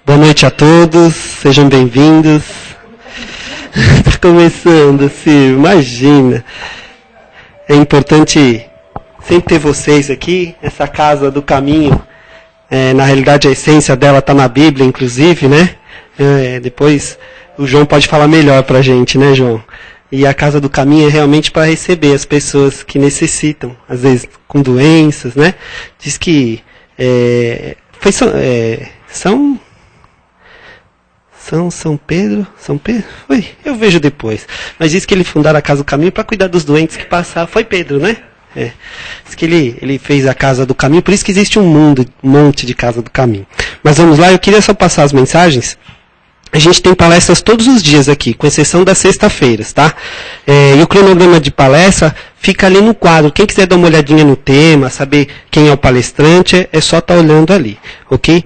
Boa noite a todos, sejam bem-vindos. Está começando, Silvio, imagina. É importante sempre ter vocês aqui, essa casa do caminho. Na realidade, a essência dela está na Bíblia, inclusive, né? Depois o João pode falar melhor para a gente, né, João? E a casa do caminho é realmente para receber as pessoas que necessitam, às vezes com doenças, né? Diz que São Pedro? Foi, eu vejo depois. Mas diz que ele fundaram a Casa do Caminho para cuidar dos doentes que passaram. Foi Pedro, né? Diz que ele fez a Casa do Caminho, por isso que existe um monte de Casa do Caminho. Mas vamos lá, eu queria só passar as mensagens. A gente tem palestras todos os dias aqui, com exceção das sextas-feiras, tá? E o cronograma de palestra fica ali no quadro. Quem quiser dar uma olhadinha no tema, saber quem é o palestrante, é só estar olhando ali, ok?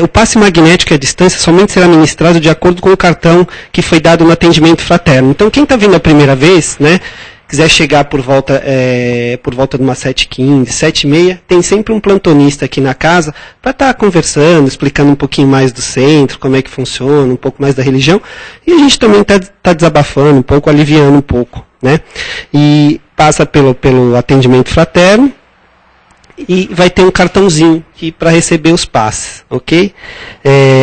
O passe magnético à distância somente será ministrado de acordo com o cartão que foi dado no atendimento fraterno. Então, quem está vindo a primeira vez, né? Quiser chegar por volta de umas 7h15, 7h30, tem sempre um plantonista aqui na casa para estar conversando, explicando um pouquinho mais do centro, como é que funciona, um pouco mais da religião. E a gente também está desabafando um pouco, aliviando um pouco, né? E passa pelo atendimento fraterno e vai ter um cartãozinho aqui para receber os passes, ok?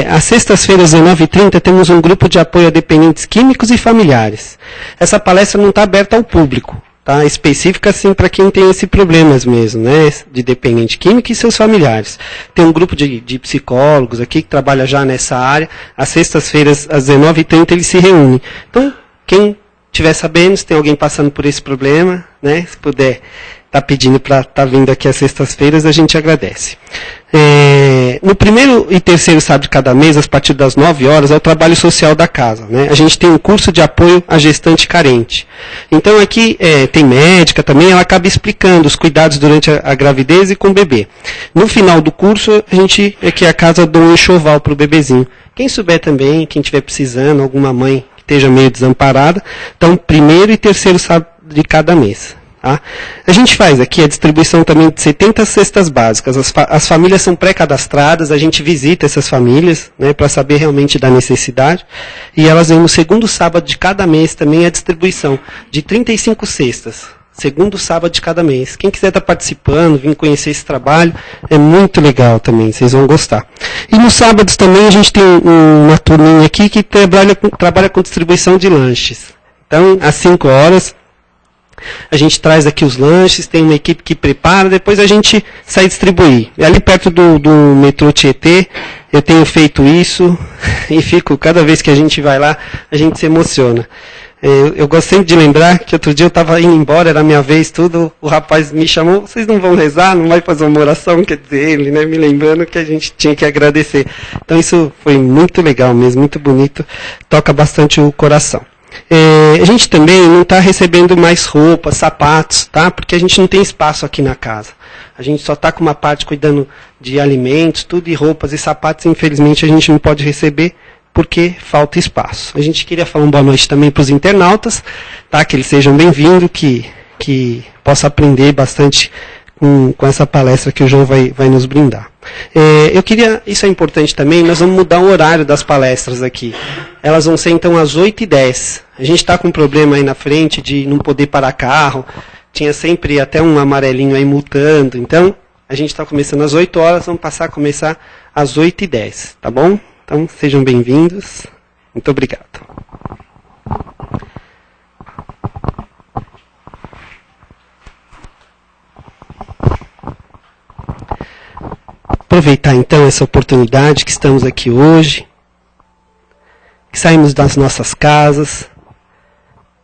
Às sextas-feiras, às 19h30, temos um grupo de apoio a dependentes químicos e familiares. Essa palestra não está aberta ao público, tá? Específica, assim, para quem tem esses problemas mesmo, né? De dependente químico e seus familiares. Tem um grupo de psicólogos aqui que trabalha já nessa área. Às sextas-feiras, às 19h30, eles se reúnem. Então, quem estiver sabendo, se tem alguém passando por esse problema, né? Se puder está pedindo para estar vindo aqui às sextas-feiras, a gente agradece. No primeiro e terceiro sábado de cada mês, a partir das 9 horas, é o trabalho social da casa, né? A gente tem um curso de apoio à gestante carente. Então aqui tem médica também, ela acaba explicando os cuidados durante a gravidez e com o bebê. No final do curso, aqui a casa dá um enxoval para o bebezinho. Quem souber também, quem estiver precisando, alguma mãe que esteja meio desamparada, então primeiro e terceiro sábado de cada mês. Tá? A gente faz aqui a distribuição também de 70 cestas básicas. As famílias são pré-cadastradas, a gente visita essas famílias, né, para saber realmente da necessidade. E elas vêm no segundo sábado de cada mês também a distribuição de 35 cestas. Segundo sábado de cada mês. Quem quiser estar participando, vir conhecer esse trabalho, é muito legal também, vocês vão gostar. E nos sábados também a gente tem uma turminha aqui que trabalha com distribuição de lanches. Então, às 5 horas... a gente traz aqui os lanches, tem uma equipe que prepara, depois a gente sai distribuir. E ali perto do metrô Tietê, eu tenho feito isso, e cada vez que a gente vai lá, a gente se emociona. Eu gosto sempre de lembrar que outro dia eu estava indo embora, era a minha vez, tudo, o rapaz me chamou, vocês não vão rezar, não vai fazer uma oração, quer dizer, ele, né, me lembrando que a gente tinha que agradecer. Então isso foi muito legal mesmo, muito bonito, toca bastante o coração. A gente também não está recebendo mais roupas, sapatos, tá? Porque a gente não tem espaço aqui na casa. A gente só está com uma parte cuidando de alimentos, tudo, e roupas e sapatos, infelizmente a gente não pode receber porque falta espaço. A gente queria falar uma boa noite também para os internautas, tá? Que eles sejam bem-vindos, que possa aprender bastante com essa palestra que o João vai nos brindar. Isso é importante também, nós vamos mudar o horário das palestras aqui. Elas vão ser então às 8h10. A gente está com um problema aí na frente de não poder parar carro, tinha sempre até um amarelinho aí multando, então a gente está começando às 8 horas, vamos passar a começar às 8h10, tá bom? Então sejam bem-vindos, muito obrigado. Aproveitar então essa oportunidade que estamos aqui hoje, que saímos das nossas casas,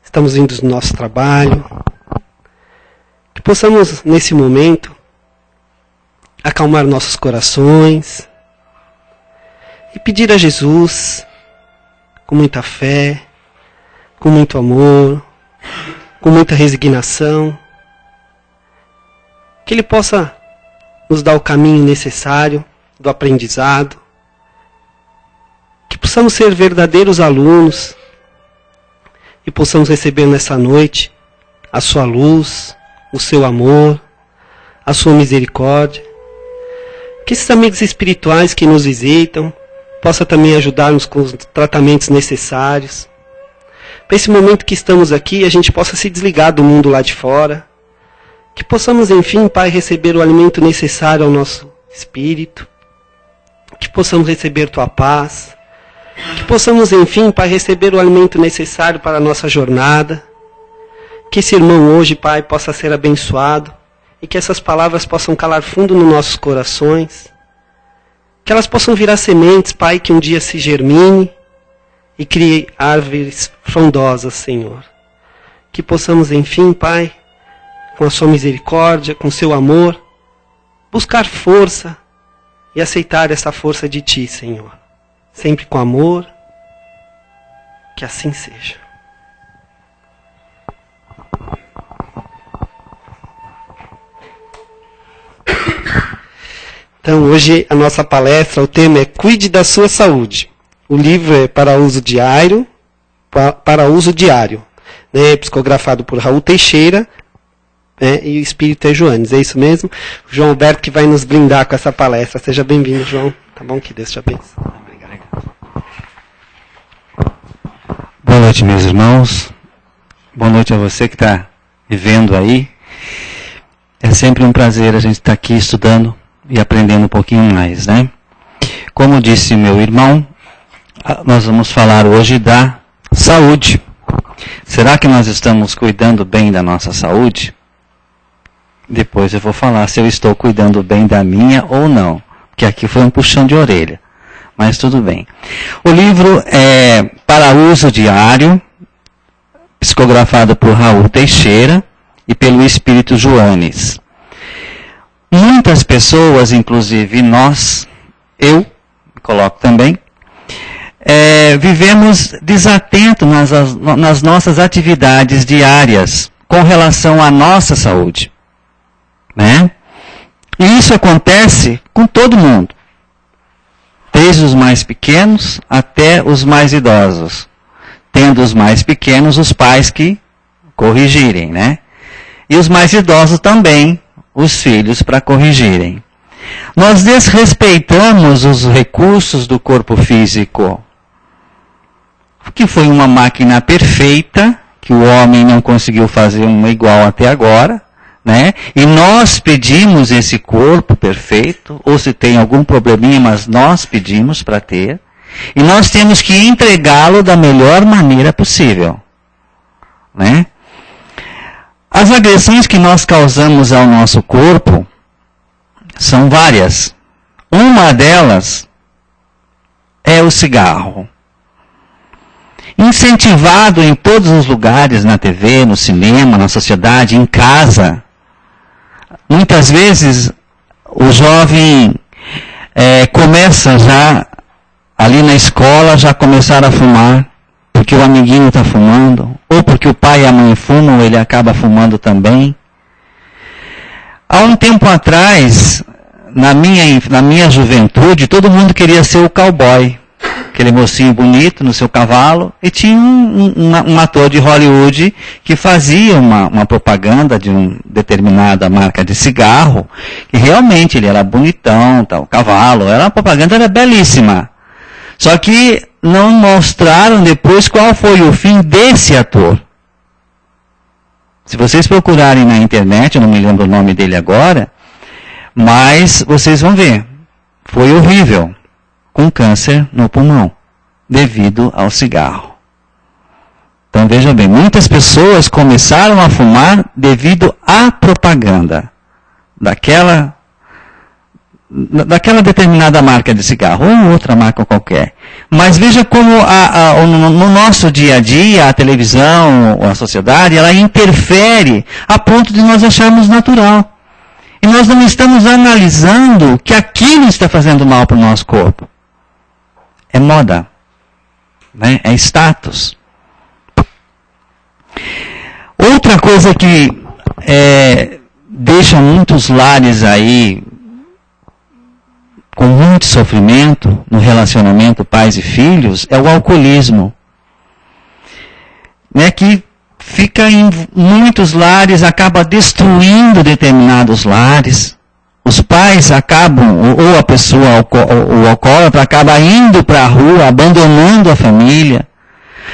estamos indo do nosso trabalho, que possamos nesse momento acalmar nossos corações e pedir a Jesus, com muita fé, com muito amor, com muita resignação, que Ele possa nos dar o caminho necessário do aprendizado, que possamos ser verdadeiros alunos e possamos receber nessa noite a sua luz, o seu amor, a sua misericórdia. Que esses amigos espirituais que nos visitam possam também ajudar-nos com os tratamentos necessários. Para esse momento que estamos aqui, a gente possa se desligar do mundo lá de fora. Que possamos, enfim, Pai, receber o alimento necessário ao nosso espírito. Que possamos receber Tua paz. Que possamos, enfim, Pai, receber o alimento necessário para a nossa jornada. Que esse irmão hoje, Pai, possa ser abençoado. E que essas palavras possam calar fundo nos nossos corações. Que elas possam virar sementes, Pai, que um dia se germine e crie árvores frondosas, Senhor. Que possamos, enfim, Pai, com a sua misericórdia, com o seu amor, buscar força e aceitar essa força de Ti, Senhor. Sempre com amor, que assim seja. Então, hoje a nossa palestra, o tema é Cuide da Sua Saúde. O livro é para uso diário, né, psicografado por Raul Teixeira, né, e o espírito é Joanes, é isso mesmo? O João Alberto que vai nos brindar com essa palestra. Seja bem-vindo, João. Tá bom? Que Deus te abençoe. Boa noite, meus irmãos. Boa noite a você que está me vendo aí. É sempre um prazer a gente estar aqui estudando e aprendendo um pouquinho mais, né? Como disse meu irmão, nós vamos falar hoje da saúde. Será que nós estamos cuidando bem da nossa saúde? Depois eu vou falar se eu estou cuidando bem da minha ou não, porque aqui foi um puxão de orelha, mas tudo bem. O livro é para uso diário, psicografado por Raul Teixeira e pelo espírito Joanes. Muitas pessoas, inclusive nós, eu me coloco também, vivemos desatentos nas nossas atividades diárias com relação à nossa saúde, né? E isso acontece com todo mundo, desde os mais pequenos até os mais idosos, tendo os mais pequenos os pais que corrigirem, né? E os mais idosos também, os filhos para corrigirem. Nós desrespeitamos os recursos do corpo físico, que foi uma máquina perfeita, que o homem não conseguiu fazer uma igual até agora, né? E nós pedimos esse corpo perfeito, ou se tem algum probleminha, mas nós pedimos para ter, e nós temos que entregá-lo da melhor maneira possível, né? As agressões que nós causamos ao nosso corpo são várias. Uma delas é o cigarro. Incentivado em todos os lugares, na TV, no cinema, na sociedade, em casa. Muitas vezes o jovem começa já, ali na escola, já começar a fumar, porque o amiguinho está fumando, ou porque o pai e a mãe fumam, ele acaba fumando também. Há um tempo atrás, na minha juventude, todo mundo queria ser o cowboy, aquele mocinho bonito no seu cavalo, e tinha um ator de Hollywood que fazia uma propaganda de uma determinada marca de cigarro, que realmente ele era bonitão, tal, o cavalo, a propaganda era belíssima. Só que não mostraram depois qual foi o fim desse ator. Se vocês procurarem na internet, eu não me lembro o nome dele agora, mas vocês vão ver. Foi horrível, com câncer no pulmão, devido ao cigarro. Então veja bem, muitas pessoas começaram a fumar devido à propaganda daquela determinada marca de cigarro, ou outra marca qualquer. Mas veja como no nosso dia a dia, a televisão, a sociedade, ela interfere a ponto de nós acharmos natural. E nós não estamos analisando que aquilo está fazendo mal para o nosso corpo. É moda, né? É status. Outra coisa que deixa muitos lares aí com muito sofrimento no relacionamento pais e filhos é o alcoolismo, né, que fica em muitos lares, acaba destruindo determinados lares. Os pais acabam, ou a pessoa, o alcoólatra, acaba indo para a rua, abandonando a família.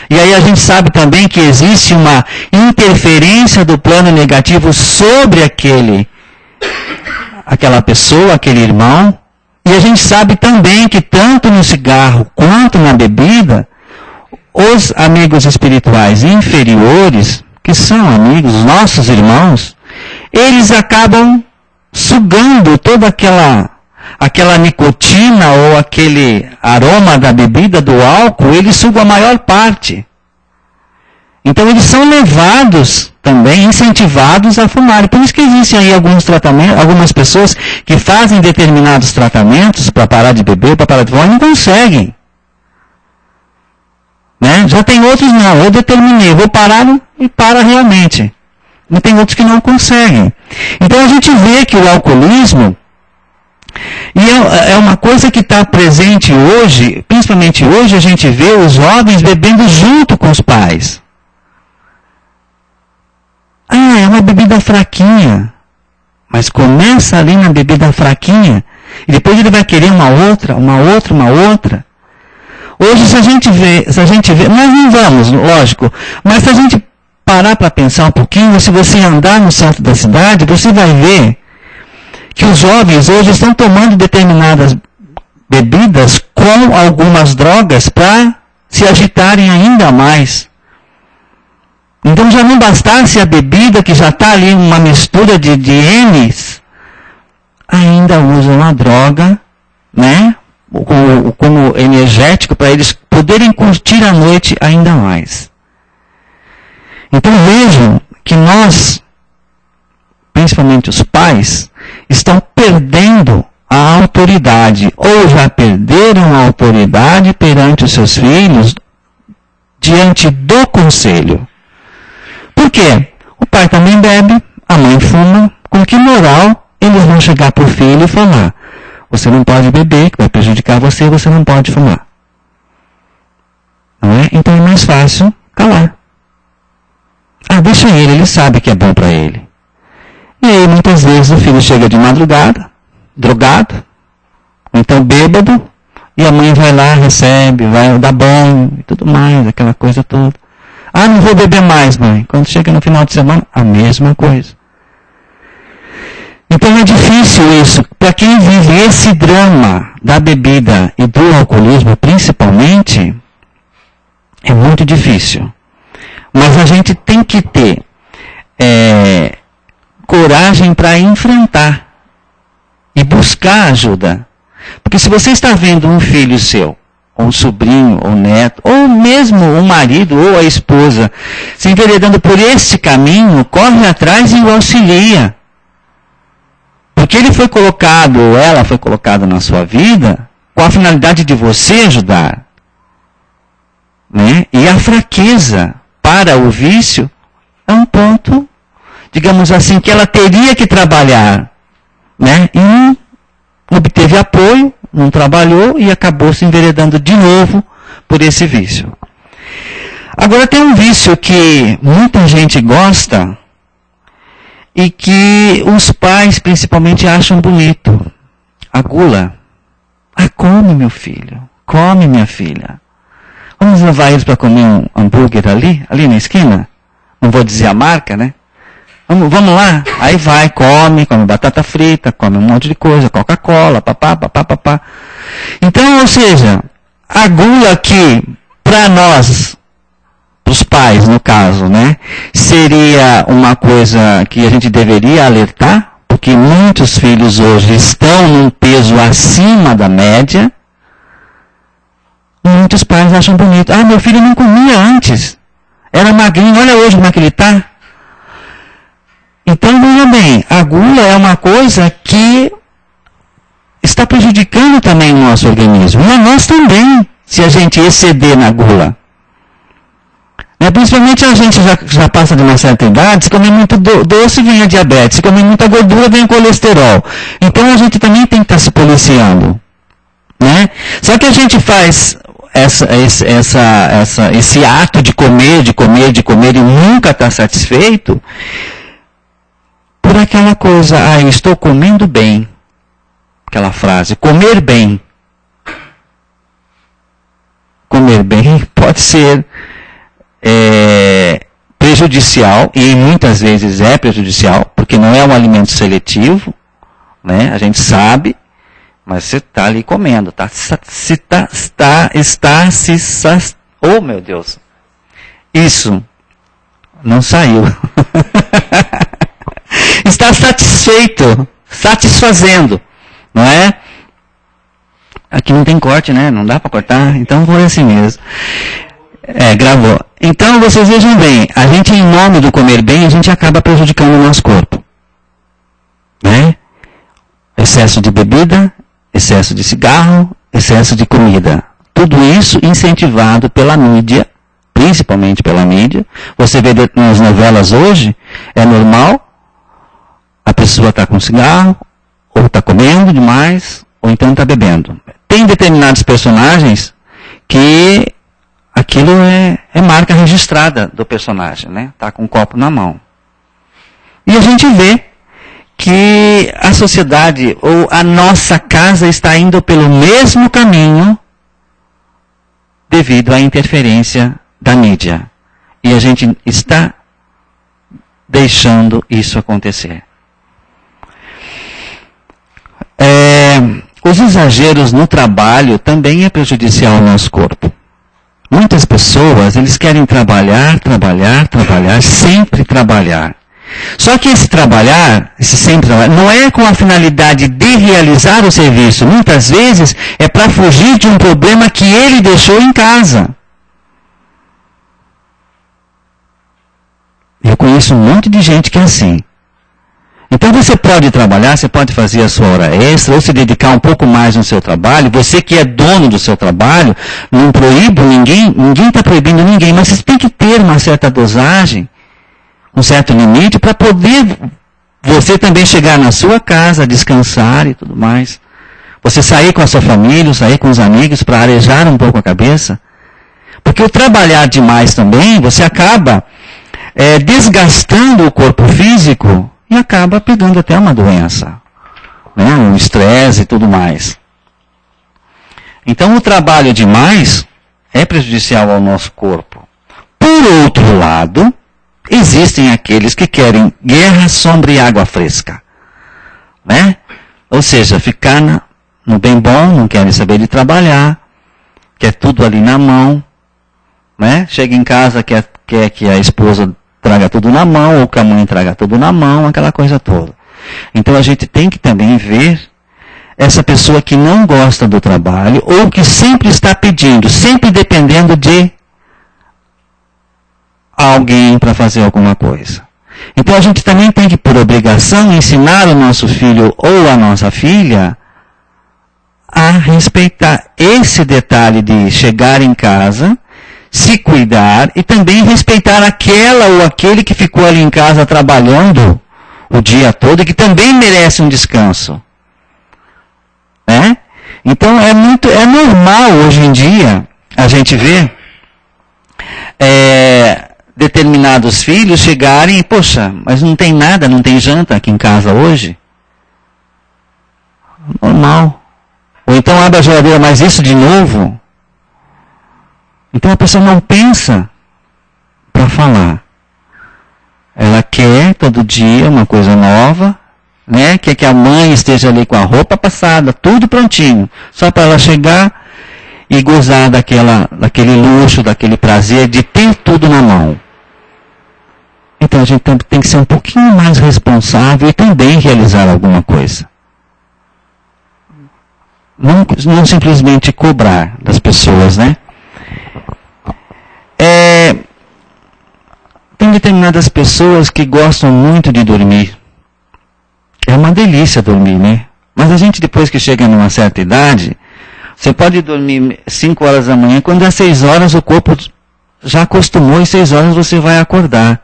E aí a gente sabe também que existe uma interferência do plano negativo sobre aquela pessoa, aquele irmão. E a gente sabe também que tanto no cigarro quanto na bebida, os amigos espirituais inferiores, que são amigos, nossos irmãos, eles acabam sugando toda aquela nicotina ou aquele aroma da bebida, do álcool, eles sugam a maior parte. Então eles são levados também, incentivados a fumar. Por isso que existem aí alguns tratamentos, algumas pessoas que fazem determinados tratamentos para parar de beber, para parar de fumar, e não conseguem. Né? Já tem outros não, eu determinei, vou parar e para realmente. Mas tem outros que não conseguem. Então a gente vê que o alcoolismo, e é uma coisa que está presente hoje, principalmente hoje a gente vê os jovens bebendo junto com os pais. Ah, é uma bebida fraquinha. Mas começa ali na bebida fraquinha, e depois ele vai querer uma outra. Hoje, se a gente vê, nós não vamos, lógico, mas se a gente parar para pensar um pouquinho, se você andar no centro da cidade, você vai ver que os jovens hoje estão tomando determinadas bebidas com algumas drogas para se agitarem ainda mais. Então já não bastasse a bebida, que já está ali uma mistura de N's, ainda usam a droga, né? Como energético para eles poderem curtir a noite ainda mais. Então vejam que nós, principalmente os pais, estão perdendo a autoridade, ou já perderam a autoridade perante os seus filhos diante do conselho. Por quê? O pai também bebe, a mãe fuma, com que moral eles vão chegar para o filho e falar: você não pode beber, que vai prejudicar você, você não pode fumar. Não é? Então é mais fácil calar. Ah, deixa ele sabe que é bom para ele. E aí muitas vezes o filho chega de madrugada, drogado, ou então bêbado, e a mãe vai lá, recebe, vai dar banho e tudo mais, aquela coisa toda. Ah, não vou beber mais, mãe. Quando chega no final de semana, a mesma coisa. Então é difícil isso. Para quem vive esse drama da bebida e do alcoolismo, principalmente, é muito difícil. Mas a gente tem que ter coragem para enfrentar e buscar ajuda. Porque se você está vendo um filho seu, ou um sobrinho, ou neto, ou mesmo o marido ou a esposa se enveredando por esse caminho, corre atrás e o auxilia. Porque ele foi colocado, ou ela foi colocada na sua vida, com a finalidade de você ajudar. Né? E a fraqueza para o vício é um ponto, digamos assim, que ela teria que trabalhar. Né? E não obteve apoio, não trabalhou e acabou se enveredando de novo por esse vício. Agora tem um vício que muita gente gosta e que os pais principalmente acham bonito. A gula. Ah, come meu filho, come minha filha. Vamos levar eles para comer um hambúrguer ali na esquina? Não vou dizer a marca, né? Vamos lá? Aí vai, come batata frita, come um monte de coisa, Coca-Cola, papá. Então, ou seja, a gula que, para nós, os pais, no caso, né, seria uma coisa que a gente deveria alertar, porque muitos filhos hoje estão num peso acima da média. Muitos pais acham bonito. Ah, meu filho não comia antes. Era magrinho, olha hoje como é que ele está. Então, veja bem, a gula é uma coisa que está prejudicando também o nosso organismo. E a nós também, se a gente exceder na gula. Principalmente a gente já passa de uma certa idade, se comer muito doce vem a diabetes, se comer muita gordura vem o colesterol. Então a gente também tem que estar se policiando. Né? Só que a gente faz esse ato de comer e nunca está satisfeito, por aquela coisa, eu estou comendo bem. Aquela frase, comer bem. Comer bem pode ser prejudicial, e muitas vezes é prejudicial, porque não é um alimento seletivo, né? A gente sabe, mas você está ali comendo, oh meu Deus, isso não saiu. Está satisfeito, satisfazendo, não é? Aqui não tem corte, né? Não dá para cortar, então foi assim mesmo. Gravou. Então vocês vejam bem, a gente, em nome do comer bem, a gente acaba prejudicando o nosso corpo, né? Excesso de bebida, excesso de cigarro, excesso de comida. Tudo isso incentivado pela mídia, principalmente pela mídia. Você vê nas novelas hoje, é normal, a pessoa está com cigarro, ou está comendo demais, ou então está bebendo. Tem determinados personagens que aquilo é marca registrada do personagem, né? Está com um copo na mão. E a gente vê que a sociedade ou a nossa casa está indo pelo mesmo caminho devido à interferência da mídia. E a gente está deixando isso acontecer. Os exageros no trabalho também é prejudicial ao nosso corpo. Muitas pessoas, eles querem trabalhar, sempre trabalhar. Só que esse sempre trabalhar, não é com a finalidade de realizar o serviço. Muitas vezes é para fugir de um problema que ele deixou em casa. Eu conheço um monte de gente que é assim. Então você pode trabalhar, você pode fazer a sua hora extra, ou se dedicar um pouco mais no seu trabalho. Você que é dono do seu trabalho, não proíbe ninguém está proibindo ninguém, mas você tem que ter uma certa dosagem, um certo limite, para poder você também chegar na sua casa, descansar e tudo mais. Você sair com a sua família, sair com os amigos para arejar um pouco a cabeça. Porque o trabalhar demais também, você acaba desgastando o corpo físico, e acaba pegando até uma doença, né? Um estresse e tudo mais. Então o trabalho demais é prejudicial ao nosso corpo. Por outro lado, existem aqueles que querem guerra, sombra e água fresca, né? Ou seja, ficar no bem bom, não querem saber de trabalhar, quer tudo ali na mão, né? Chega em casa, quer que a esposa traga tudo na mão, ou que a mãe traga tudo na mão, aquela coisa toda. Então a gente tem que também ver essa pessoa que não gosta do trabalho, ou que sempre está pedindo, sempre dependendo de alguém para fazer alguma coisa. Então a gente também tem que, por obrigação, ensinar o nosso filho ou a nossa filha a respeitar esse detalhe de chegar em casa, se cuidar e também respeitar aquela ou aquele que ficou ali em casa trabalhando o dia todo e que também merece um descanso. Né? Então é normal hoje em dia a gente ver determinados filhos chegarem e, poxa, mas não tem nada, não tem janta aqui em casa hoje? Normal. Ou então abre a geladeira, mas isso de novo? Então a pessoa não pensa para falar. Ela quer todo dia uma coisa nova, né? Quer que a mãe esteja ali com a roupa passada, tudo prontinho, só para ela chegar e gozar daquele luxo, daquele prazer de ter tudo na mão. Então a gente tem que ser um pouquinho mais responsável e também realizar alguma coisa. Não simplesmente cobrar das pessoas, né? Tem determinadas pessoas que gostam muito de dormir. É uma delícia dormir, né? Mas a gente, depois que chega numa certa idade, você pode dormir 5 horas da manhã, quando é 6 horas o corpo já acostumou e 6 horas você vai acordar.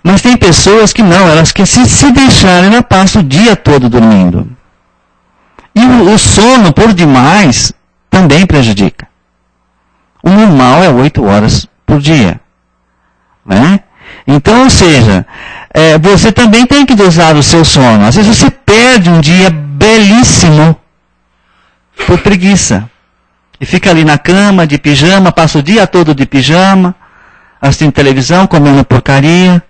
Mas tem pessoas que não, elas que se deixarem, ela passa o dia todo dormindo. E o sono por demais também prejudica. O normal é 8 horas por dia. Né? Então, ou seja, você também tem que dosar o seu sono. Às vezes você perde um dia belíssimo por preguiça. E fica ali na cama, de pijama, passa o dia todo de pijama, assistindo televisão, comendo porcaria.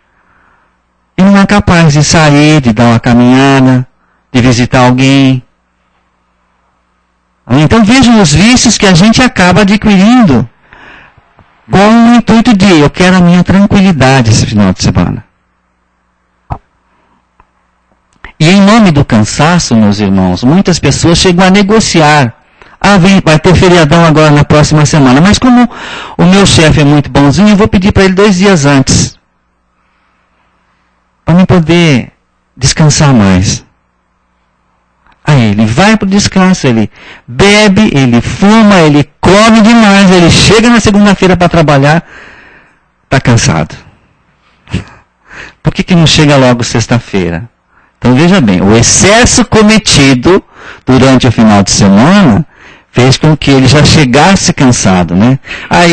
E não é capaz de sair, de dar uma caminhada, de visitar alguém. Então vejam os vícios que a gente acaba adquirindo com o intuito de, eu quero a minha tranquilidade esse final de semana. E em nome do cansaço, meus irmãos, muitas pessoas chegam a negociar. Vai ter feriadão agora na próxima semana, mas como o meu chefe é muito bonzinho, eu vou pedir para ele 2 dias antes. Para mim poder descansar mais. Aí ele vai para o descanso, ele bebe, ele fuma, ele come demais, ele chega na segunda-feira para trabalhar, está cansado. Por que não chega logo sexta-feira? Então veja bem, o excesso cometido durante o final de semana fez com que ele já chegasse cansado, né? Aí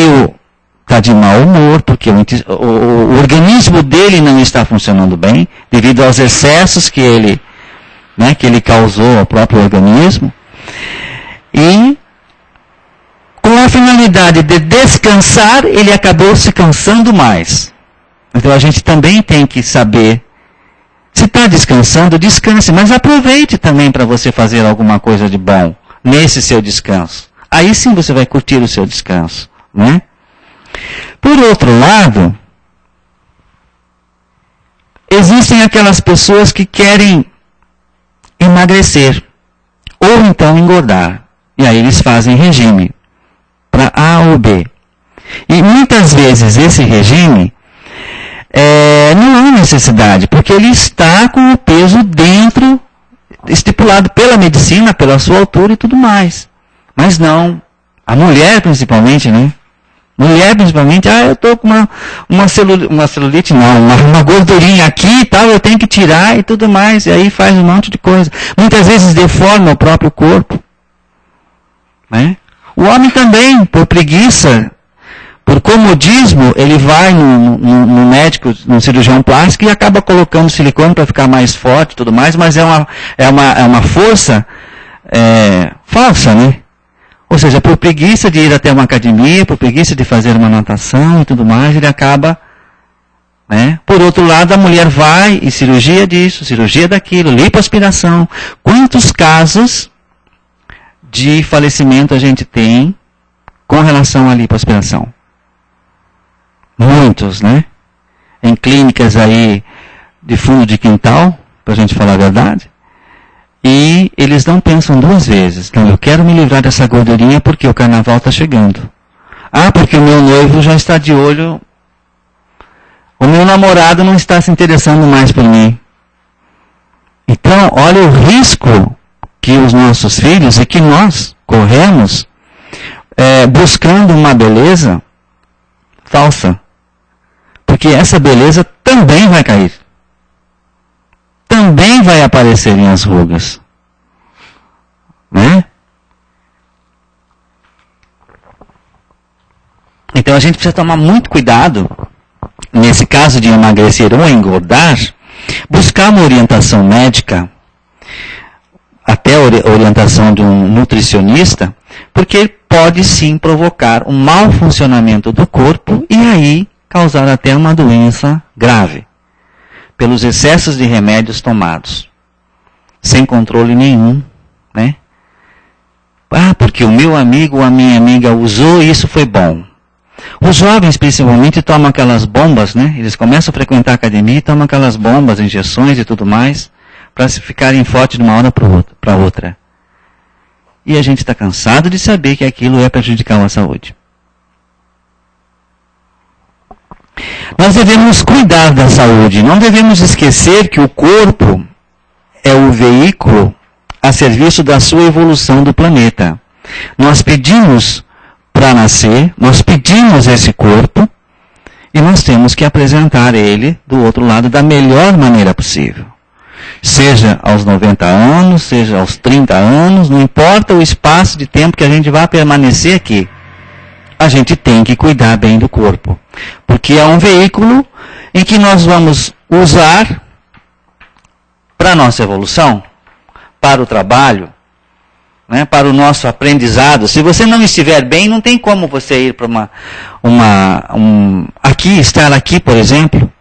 está de mau humor, porque o organismo dele não está funcionando bem, devido aos excessos que ele causou ao próprio organismo. E com a finalidade de descansar, ele acabou se cansando mais. Então a gente também tem que saber, se está descansando, descanse, mas aproveite também para você fazer alguma coisa de bom nesse seu descanso. Aí sim você vai curtir o seu descanso, né? Por outro lado, existem aquelas pessoas que querem emagrecer ou então engordar. E aí eles fazem regime para A ou B. E muitas vezes esse regime não há necessidade, porque ele está com o peso dentro, estipulado pela medicina, pela sua altura e tudo mais. Mas não, a mulher principalmente, né? Mulher principalmente, eu estou com uma celulite, não, uma gordurinha aqui e tal, eu tenho que tirar e tudo mais, e aí faz um monte de coisa. Muitas vezes deforma o próprio corpo. Né? O homem também, por preguiça, por comodismo, ele vai no médico, no cirurgião plástico e acaba colocando silicone para ficar mais forte e tudo mais, mas é uma força falsa, né? Ou seja, por preguiça de ir até uma academia, por preguiça de fazer uma natação e tudo mais, ele acaba, né? Por outro lado, a mulher vai e cirurgia disso, cirurgia daquilo, lipoaspiração. Quantos casos de falecimento a gente tem com relação à lipoaspiração? Muitos, né? Em clínicas aí de fundo de quintal, para a gente falar a verdade. E eles não pensam 2 vezes. Então, eu quero me livrar dessa gordurinha porque o carnaval está chegando. Porque o meu noivo já está de olho. O meu namorado não está se interessando mais por mim. Então, olha o risco que os nossos filhos e que nós corremos buscando uma beleza falsa. Porque essa beleza também vai cair. Também vai aparecer em as rugas. Né? Então a gente precisa tomar muito cuidado, nesse caso de emagrecer ou engordar, buscar uma orientação médica, até a orientação de um nutricionista, porque pode sim provocar um mau funcionamento do corpo e aí causar até uma doença grave, pelos excessos de remédios tomados, sem controle nenhum, né? Porque o meu amigo ou a minha amiga usou e isso foi bom. Os jovens, principalmente, tomam aquelas bombas, né? Eles começam a frequentar a academia e tomam aquelas bombas, injeções e tudo mais, para ficarem fortes de uma hora para outra. E a gente está cansado de saber que aquilo é prejudicar a saúde. Nós devemos cuidar da saúde, não devemos esquecer que o corpo é o veículo a serviço da sua evolução do planeta. Nós pedimos para nascer, nós pedimos esse corpo e nós temos que apresentar ele do outro lado da melhor maneira possível. Seja aos 90 anos, seja aos 30 anos, não importa o espaço de tempo que a gente vai permanecer aqui. a gente tem que cuidar bem do corpo. Porque é um veículo em que nós vamos usar para a nossa evolução, para o trabalho, né, para o nosso aprendizado. Se você não estiver bem, não tem como você ir para estar aqui, por exemplo,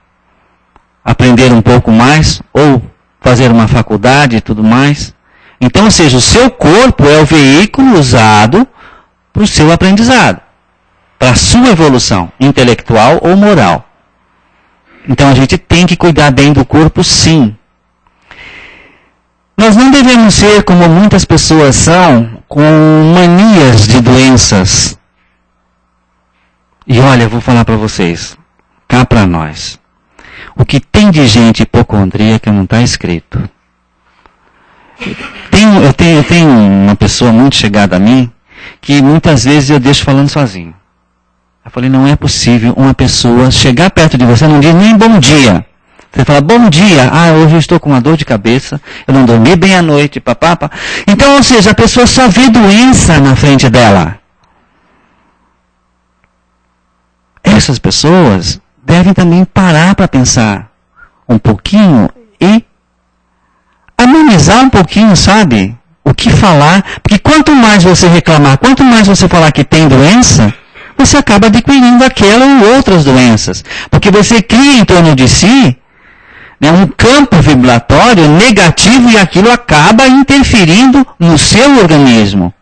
aprender um pouco mais, ou fazer uma faculdade e tudo mais. Então, ou seja, o seu corpo é o veículo usado para o seu aprendizado, para a sua evolução intelectual ou moral. Então, a gente tem que cuidar bem do corpo, sim. Nós não devemos ser como muitas pessoas são, com manias de doenças. E olha, eu vou falar para vocês, cá para nós. O que tem de gente hipocondríaca não está escrito. Eu tenho uma pessoa muito chegada a mim, que muitas vezes eu deixo falando sozinho. Eu falei, não é possível uma pessoa chegar perto de você, não diz nem bom dia. Você fala, bom dia, hoje eu estou com uma dor de cabeça, eu não dormi bem à noite, papapá. Então, ou seja, a pessoa só vê doença na frente dela. Essas pessoas devem também parar para pensar um pouquinho e amenizar um pouquinho, sabe? O que falar, porque quanto mais você reclamar, quanto mais você falar que tem doença, você acaba adquirindo aquela ou outras doenças. Porque você cria em torno de si, né, um campo vibratório negativo e aquilo acaba interferindo no seu organismo.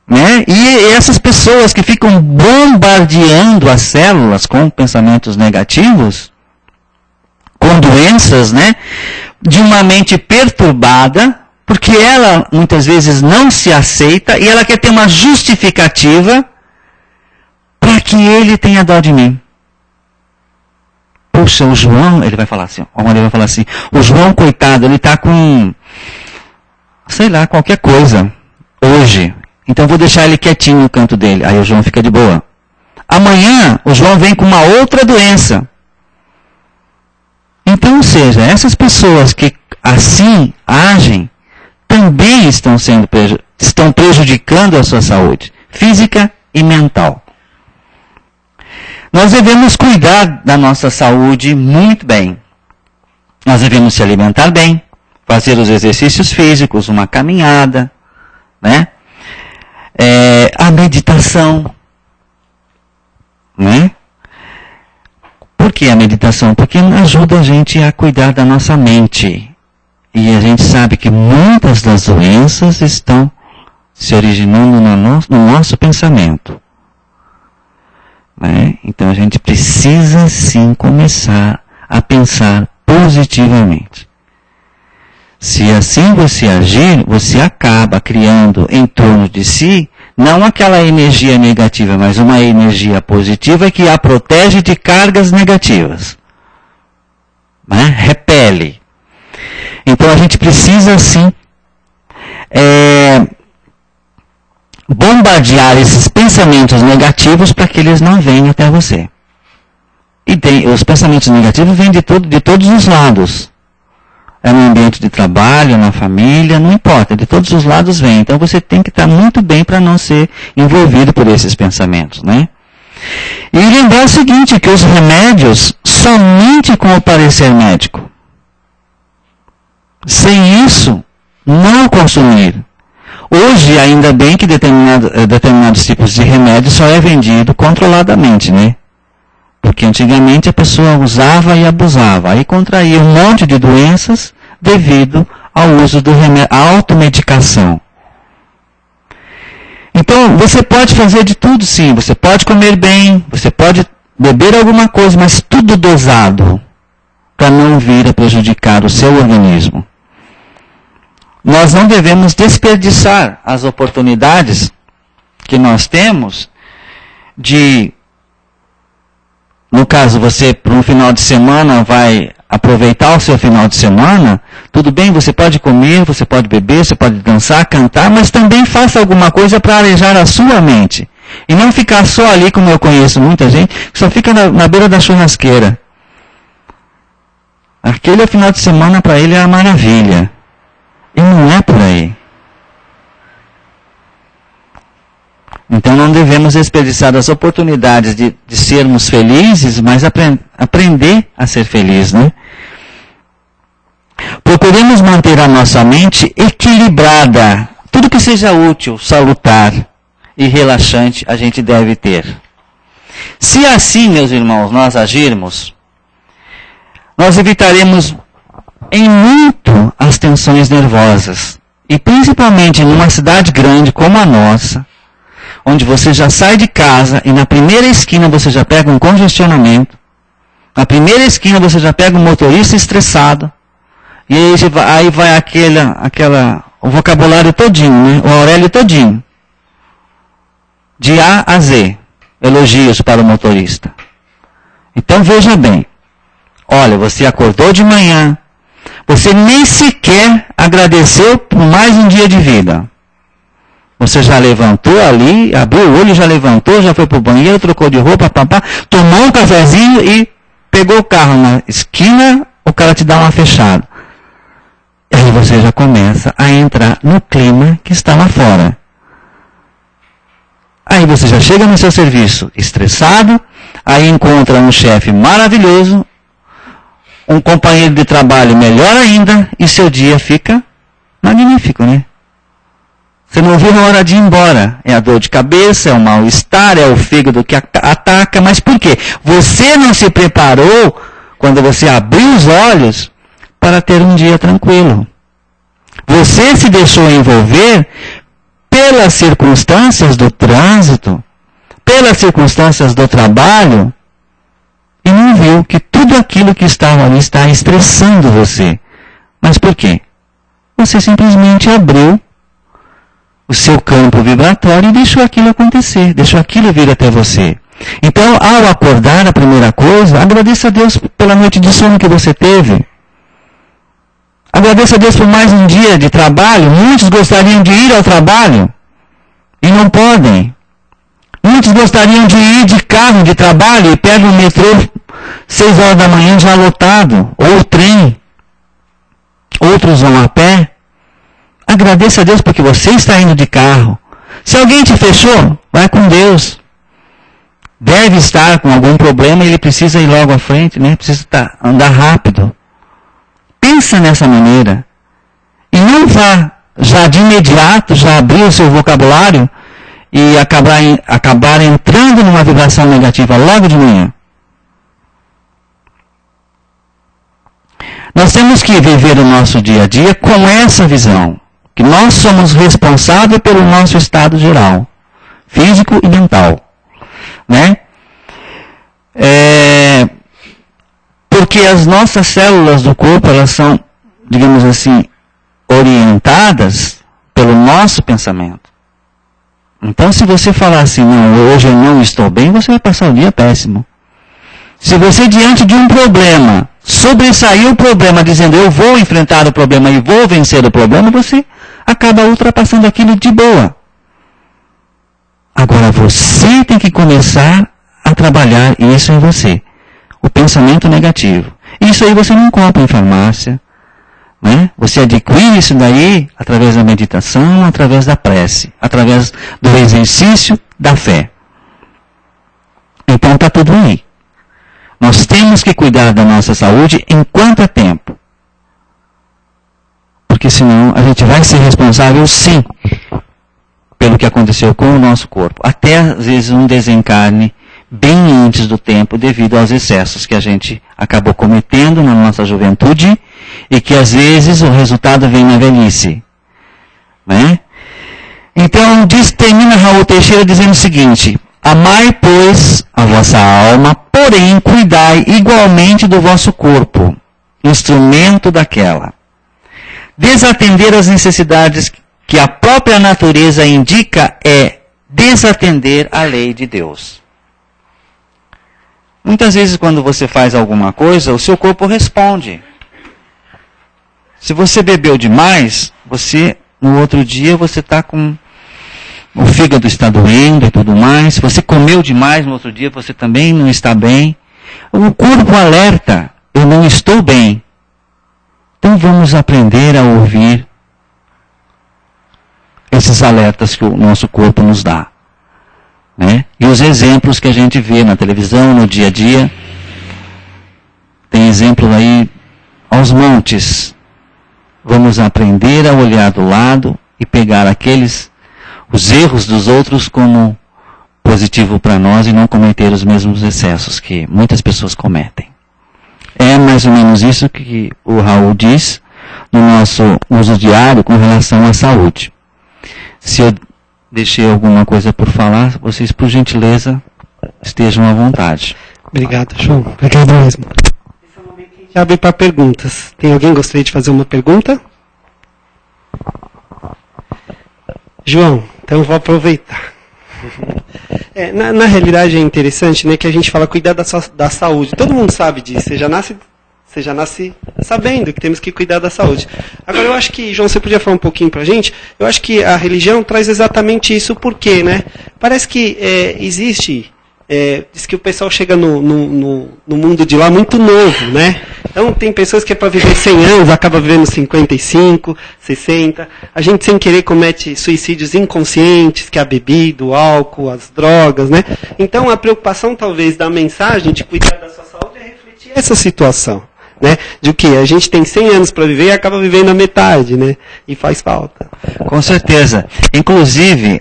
Né? E essas pessoas que ficam bombardeando as células com pensamentos negativos, com doenças, né, de uma mente perturbada, porque ela muitas vezes não se aceita e ela quer ter uma justificativa para que ele tenha dó de mim. Puxa, o João, ele vai falar assim, o João, coitado, ele está com, sei lá, qualquer coisa, hoje. Então vou deixar ele quietinho no canto dele. Aí o João fica de boa. Amanhã, o João vem com uma outra doença. Então, ou seja, essas pessoas que assim agem, também estão prejudicando a sua saúde física e mental. Nós devemos cuidar da nossa saúde muito bem. Nós devemos se alimentar bem, fazer os exercícios físicos, uma caminhada, né? A meditação, né? Por que a meditação? Porque ajuda a gente a cuidar da nossa mente. E a gente sabe que muitas das doenças estão se originando no nosso pensamento. Né? Então a gente precisa sim começar a pensar positivamente. Se assim você agir, você acaba criando em torno de si não aquela energia negativa, mas uma energia positiva que a protege de cargas negativas. Né? Repele. Então a gente precisa sim bombardear esses pensamentos negativos para que eles não venham até você. E os pensamentos negativos vêm de todos os lados. É no ambiente de trabalho, na família, não importa, de todos os lados vem. Então você tem que estar muito bem para não ser envolvido por esses pensamentos, né? E lembrar o seguinte, que os remédios somente com o parecer médico. Sem isso, não consumir. Hoje, ainda bem que determinados tipos de remédio só é vendido controladamente, né? Porque antigamente a pessoa usava e abusava, aí contraía um monte de doenças devido ao uso do remédio, à automedicação. Então, você pode fazer de tudo sim, você pode comer bem, você pode beber alguma coisa, mas tudo dosado, para não vir a prejudicar o seu organismo. Nós não devemos desperdiçar as oportunidades que nós temos de, no caso, você, para um final de semana, vai aproveitar o seu final de semana, tudo bem, você pode comer, você pode beber, você pode dançar, cantar, mas também faça alguma coisa para arejar a sua mente. E não ficar só ali, como eu conheço muita gente, que só fica na beira da churrasqueira. Aquele final de semana para ele é uma maravilha. E não é por aí. Então não devemos desperdiçar as oportunidades de sermos felizes, mas aprender a ser feliz, né? Procuremos manter a nossa mente equilibrada. Tudo que seja útil, salutar e relaxante a gente deve ter. Se assim, meus irmãos, nós agirmos, nós evitaremos em muito as tensões nervosas. E principalmente numa cidade grande como a nossa, onde você já sai de casa e na primeira esquina você já pega um congestionamento, na primeira esquina você já pega um motorista estressado, e aí vai o vocabulário todinho, né? O Aurélio todinho. De A a Z. Elogios para o motorista. Então veja bem. Olha, você acordou de manhã, você nem sequer agradeceu por mais um dia de vida. Você já levantou ali, abriu o olho, já levantou, já foi para o banheiro, trocou de roupa, tomou um cafezinho e pegou o carro na esquina, o cara te dá uma fechada. E aí você já começa a entrar no clima que está lá fora. Aí você já chega no seu serviço estressado, aí encontra um chefe maravilhoso, um companheiro de trabalho melhor ainda, e seu dia fica magnífico, né? Você não viu a hora de ir embora. É a dor de cabeça, é o mal-estar, é o fígado que ataca. Mas por quê? Você não se preparou, quando você abriu os olhos, para ter um dia tranquilo. Você se deixou envolver pelas circunstâncias do trânsito, pelas circunstâncias do trabalho, e não viu que tudo aquilo que estava ali está estressando você. Mas por quê? Você simplesmente abriu o seu campo vibratório e deixou aquilo acontecer, deixou aquilo vir até você. Então, ao acordar, a primeira coisa, agradeça a Deus pela noite de sono que você teve. Agradeça a Deus por mais um dia de trabalho. Muitos gostariam de ir ao trabalho e não podem. Muitos gostariam de ir de carro de trabalho e pegam o metrô 6 horas da manhã já lotado, ou o trem. Outros vão a pé. Agradeça a Deus porque você está indo de carro. Se alguém te fechou, vai com Deus. Deve estar com algum problema e ele precisa ir logo à frente, né? Precisa andar rápido. Pensa nessa maneira. E não vá já de imediato, já abrir o seu vocabulário e acabar entrando numa vibração negativa logo de manhã. Nós temos que viver o nosso dia a dia com essa visão. Que nós somos responsáveis pelo nosso estado geral, físico e mental. Né? Porque as nossas células do corpo, elas são, digamos assim, orientadas pelo nosso pensamento. Então, se você falar assim, não, hoje eu não estou bem, você vai passar o dia péssimo. Se você, diante de um problema, sobressair o problema, dizendo, eu vou enfrentar o problema e vou vencer o problema, você acaba ultrapassando aquilo de boa. Agora, você tem que começar a trabalhar isso em você. O pensamento negativo. Isso aí você não compra em farmácia. Né? Você adquire isso daí através da meditação, através da prece, através do exercício da fé. Então está tudo aí. Nós temos que cuidar da nossa saúde enquanto é tempo. Porque senão a gente vai ser responsável sim pelo que aconteceu com o nosso corpo. Até às vezes um desencarne bem antes do tempo devido aos excessos que a gente acabou cometendo na nossa juventude e que às vezes o resultado vem na velhice. Né? Então termina Raul Teixeira dizendo o seguinte: amai, pois, a vossa alma, porém cuidai igualmente do vosso corpo, instrumento daquela. Desatender as necessidades que a própria natureza indica é desatender a lei de Deus. Muitas vezes quando você faz alguma coisa, o seu corpo responde. Se você bebeu demais, no outro dia você está com... O fígado está doendo e tudo mais. Se você comeu demais, no outro dia você também não está bem. O corpo alerta, eu não estou bem. Então vamos aprender a ouvir esses alertas que o nosso corpo nos dá. né? E os exemplos que a gente vê na televisão, no dia a dia, tem exemplos aí aos montes. Vamos aprender a olhar do lado e pegar os erros dos outros como positivo para nós e não cometer os mesmos excessos que muitas pessoas cometem. É mais ou menos isso que o Raul diz no nosso uso diário com relação à saúde. Se eu deixei alguma coisa por falar, vocês, por gentileza, estejam à vontade. Obrigado, João. Obrigado mesmo. Esse é o momento que a gente abre para perguntas. Tem alguém que gostaria de fazer uma pergunta? João, então eu vou aproveitar. Na realidade é interessante, né, que a gente fala cuidar da saúde. Todo mundo sabe disso. Você já nasce sabendo que temos que cuidar da saúde. Agora eu acho que, João, você podia falar um pouquinho pra gente? Eu acho que a religião traz exatamente isso. Por quê, né? Parece que existe... diz que o pessoal chega no mundo de lá muito novo, né? Então tem pessoas que é para viver 100 anos, acaba vivendo 55, 60. A gente sem querer comete suicídios inconscientes, que é a bebida, o álcool, as drogas, né? Então a preocupação talvez da mensagem de cuidar da sua saúde é refletir essa situação, né? De o que? A gente tem 100 anos para viver e acaba vivendo a metade, né? E faz falta. Com certeza. Inclusive,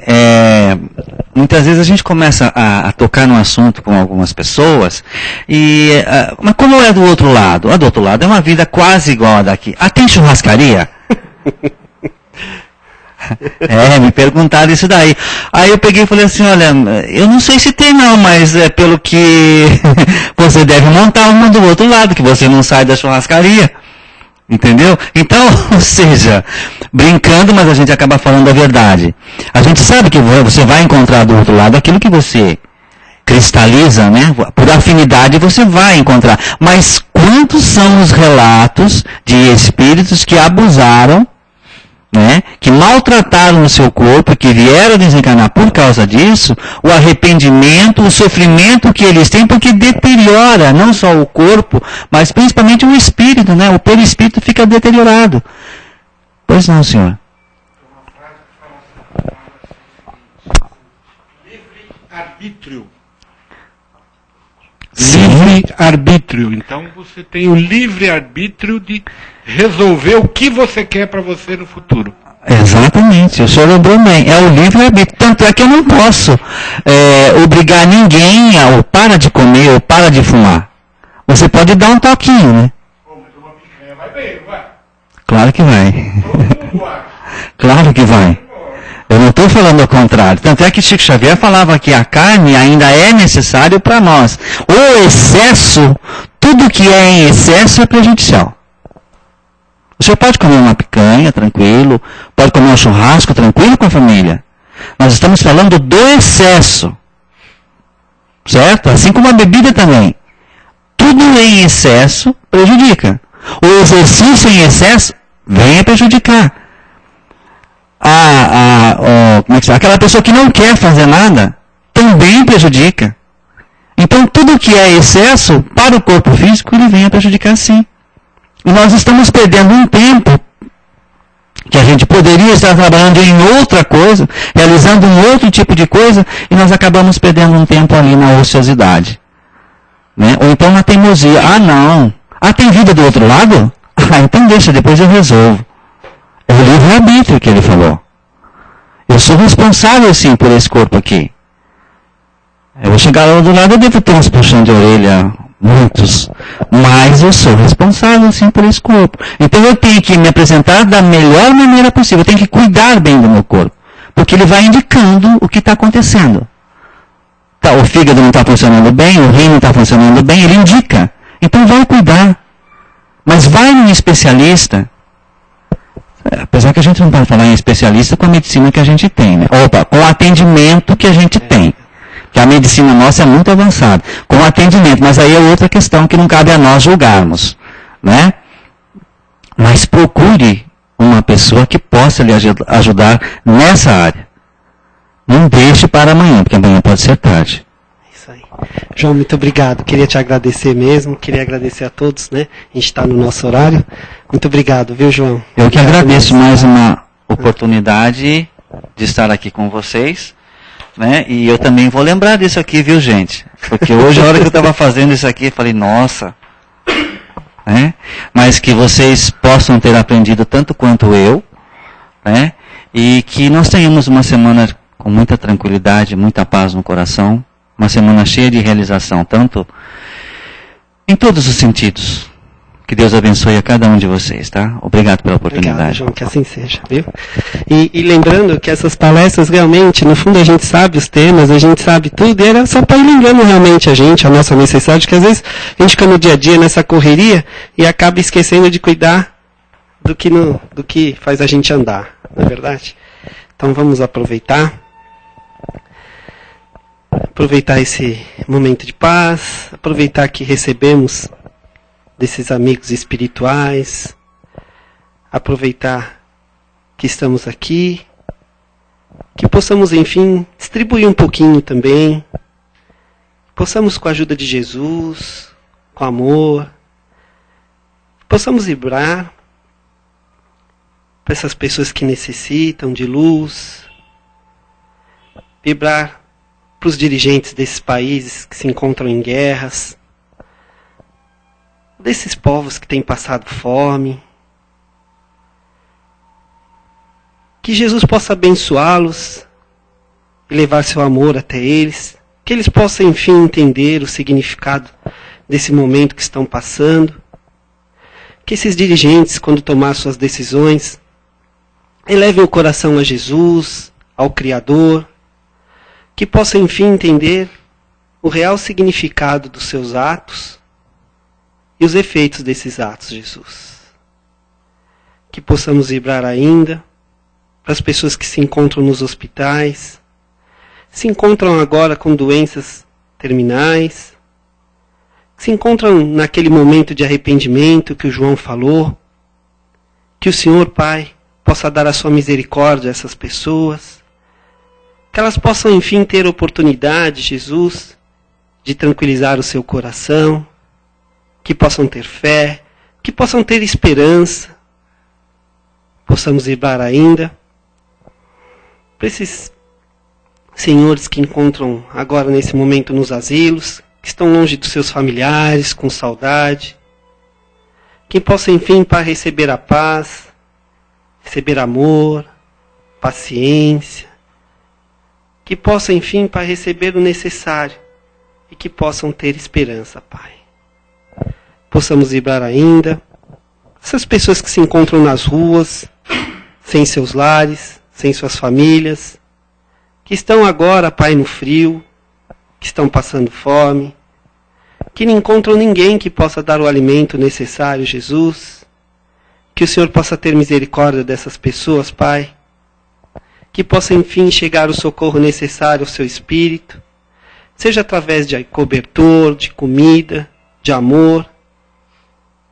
muitas vezes a gente começa a tocar no assunto com algumas pessoas, mas como é do outro lado? A do outro lado é uma vida quase igual a daqui. Tem churrascaria? Me perguntaram isso daí. Aí eu peguei e falei assim, olha, eu não sei se tem não, mas pelo que você deve montar uma do outro lado, que você não sai da churrascaria. Entendeu? Então, ou seja, brincando, mas a gente acaba falando a verdade. A gente sabe que você vai encontrar do outro lado aquilo que você cristaliza, né? Por afinidade você vai encontrar. Mas quantos são os relatos de espíritos que abusaram, né, que maltrataram o seu corpo, que vieram desencarnar por causa disso, o arrependimento, o sofrimento que eles têm, porque deteriora não só o corpo, mas principalmente o espírito, né? O perispírito fica deteriorado. Pois não, senhor? Livre-arbítrio. Sim. Livre-arbítrio. Então você tem o livre-arbítrio de resolver o que você quer para você no futuro. Exatamente, o senhor lembrou bem, é o livre-arbítrio. Tanto é que eu não posso obrigar ninguém a ou para de comer ou para de fumar. Você pode dar um toquinho, né? Mas uma picanha vai bem, não vai? Claro que vai. Todo mundo acha. Claro que vai. Eu não estou falando ao contrário. Tanto é que Chico Xavier falava que a carne ainda é necessário para nós. O excesso, tudo que é em excesso é prejudicial. O senhor pode comer uma picanha, tranquilo, pode comer um churrasco, tranquilo com a família. Nós estamos falando do excesso. Certo? Assim como a bebida também. Tudo em excesso prejudica. O exercício em excesso vem a prejudicar. Como é que aquela pessoa que não quer fazer nada também prejudica. Então tudo que é excesso para o corpo físico ele vem a prejudicar sim. E nós estamos perdendo um tempo que a gente poderia estar trabalhando em outra coisa, realizando um outro tipo de coisa, e nós acabamos perdendo um tempo ali na ociosidade. Né? Ou então na teimosia. Não. Tem vida do outro lado? Então deixa, depois eu resolvo. É o livre-arbítrio que ele falou. Eu sou responsável sim por esse corpo aqui. Eu vou chegar lá do lado, eu devo ter uns puxões de orelha, muitos. Mas eu sou responsável sim por esse corpo. Então eu tenho que me apresentar da melhor maneira possível. Eu tenho que cuidar bem do meu corpo. Porque ele vai indicando o que está acontecendo. O fígado não está funcionando bem, o rim não está funcionando bem, ele indica. Então vai cuidar. Mas vai num especialista. Apesar que a gente não pode falar em especialista com a medicina que a gente tem, né? Com o atendimento que a gente tem. Que a medicina nossa é muito avançada. Com o atendimento, mas aí é outra questão que não cabe a nós julgarmos, né? Mas procure uma pessoa que possa lhe ajudar nessa área. Não deixe para amanhã, porque amanhã pode ser tarde. Isso aí. João, muito obrigado. Queria te agradecer mesmo, queria agradecer a todos, né? A gente está no nosso horário. Muito obrigado, viu, João? Eu que agradeço mais uma oportunidade de estar aqui com vocês, né? E eu também vou lembrar disso aqui, viu, gente? Porque hoje, a hora que eu estava fazendo isso aqui, eu falei, nossa. Né? Mas que vocês possam ter aprendido tanto quanto eu, né? E que nós tenhamos uma semana com muita tranquilidade, muita paz no coração, uma semana cheia de realização, tanto em todos os sentidos. Que Deus abençoe a cada um de vocês, tá? Obrigado pela oportunidade. Obrigado, João, que assim seja, viu? E lembrando que essas palestras realmente, no fundo a gente sabe os temas, a gente sabe tudo, e era só para ir lembrando realmente a nossa necessidade, que às vezes a gente fica no dia a dia nessa correria e acaba esquecendo de cuidar do que faz a gente andar, não é verdade? Então vamos aproveitar esse momento de paz, aproveitar que recebemos desses amigos espirituais, aproveitar que estamos aqui, que possamos, enfim, distribuir um pouquinho também, possamos, com a ajuda de Jesus, com amor, possamos vibrar para essas pessoas que necessitam de luz, vibrar para os dirigentes desses países que se encontram em guerras, desses povos que têm passado fome. Que Jesus possa abençoá-los e levar seu amor até eles. Que eles possam, enfim, entender o significado desse momento que estão passando. Que esses dirigentes, quando tomar suas decisões, elevem o coração a Jesus, ao Criador. Que possam, enfim, entender o real significado dos seus atos e os efeitos desses atos, Jesus. Que possamos vibrar ainda para as pessoas que se encontram nos hospitais, se encontram agora com doenças terminais, se encontram naquele momento de arrependimento que o João falou. Que o Senhor, Pai, possa dar a sua misericórdia a essas pessoas. Que elas possam, enfim, ter oportunidade, Jesus, de tranquilizar o seu coração. Que possam ter fé, que possam ter esperança. Possamos vibrar ainda para esses senhores que encontram agora nesse momento nos asilos, que estão longe dos seus familiares, com saudade. Que possam, enfim, para receber a paz, receber amor, paciência. Que possam, enfim, para receber o necessário e que possam ter esperança, Pai. Possamos vibrar ainda essas pessoas que se encontram nas ruas, sem seus lares, sem suas famílias, que estão agora, Pai, no frio, que estão passando fome, que não encontram ninguém que possa dar o alimento necessário, Jesus. Que o Senhor possa ter misericórdia dessas pessoas, Pai. Que possa, enfim, chegar o socorro necessário ao seu espírito, seja através de cobertor, de comida, de amor.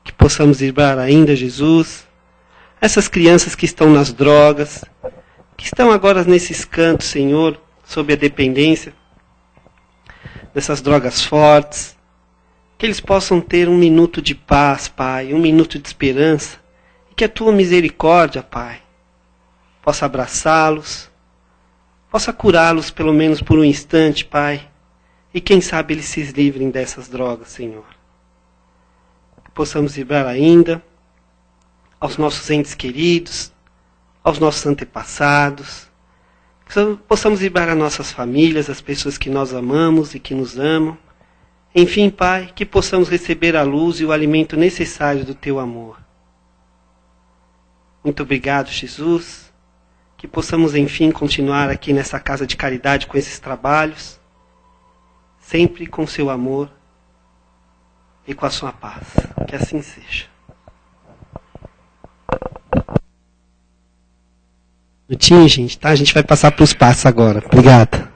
Que possamos vibrar ainda, Jesus, essas crianças que estão nas drogas, que estão agora nesses cantos, Senhor, sob a dependência dessas drogas fortes, que eles possam ter um minuto de paz, Pai, um minuto de esperança, e que a Tua misericórdia, Pai, possa abraçá-los, possa curá-los pelo menos por um instante, Pai, e quem sabe eles se livrem dessas drogas, Senhor. Possamos vibrar ainda aos nossos entes queridos, aos nossos antepassados, que possamos vibrar às nossas famílias, às pessoas que nós amamos e que nos amam. Enfim, Pai, que possamos receber a luz e o alimento necessário do Teu amor. Muito obrigado, Jesus, que possamos, enfim, continuar aqui nessa casa de caridade com esses trabalhos, sempre com Seu amor e com a sua paz. Que assim seja. Minutinho, gente, tá? A gente vai passar para os passos agora. Obrigado.